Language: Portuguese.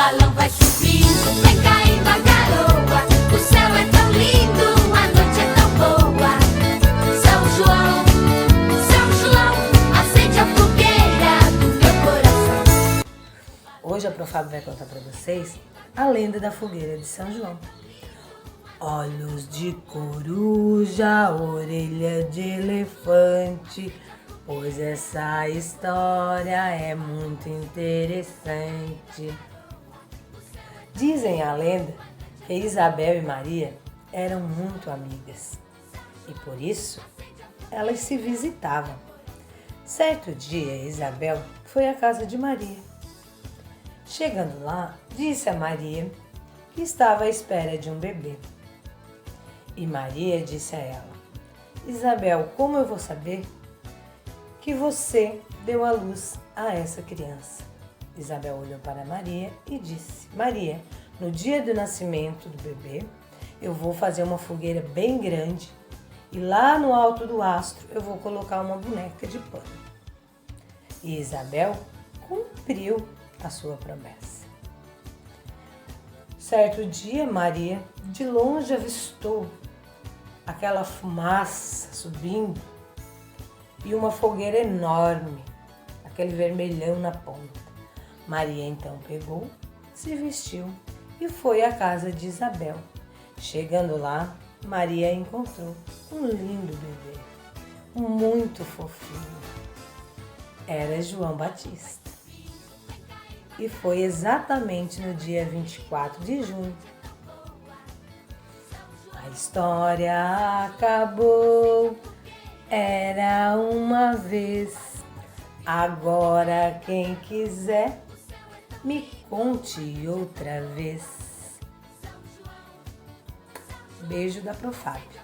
balão vai subindo, vem caindo a garoa. O céu é tão lindo, a noite é tão boa. São João, São João, acende a fogueira do meu coração. Hoje a Profábio vai contar para vocês a lenda da fogueira de São João. Olhos de coruja, orelha de elefante, pois essa história é muito interessante. Dizem a lenda que Isabel e Maria eram muito amigas e por isso elas se visitavam. Certo dia, Isabel foi à casa de Maria. Chegando lá, disse a Maria que estava à espera de um bebê. E Maria disse a ela: Isabel, como eu vou saber que você deu à luz a essa criança? Isabel olhou para Maria e disse: Maria, no dia do nascimento do bebê, eu vou fazer uma fogueira bem grande e lá no alto do astro eu vou colocar uma boneca de pano. E Isabel cumpriu a sua promessa. Certo dia, Maria de longe avistou aquela fumaça subindo e uma fogueira enorme, aquele vermelhão na ponta. Maria então pegou, se vestiu e foi à casa de Isabel. Chegando lá, Maria encontrou um lindo bebê, muito fofinho. Era João Batista. E foi exatamente no dia 24 de junho. A história acabou, era uma vez. Agora quem quiser, me conte outra vez. Beijo da Profábio.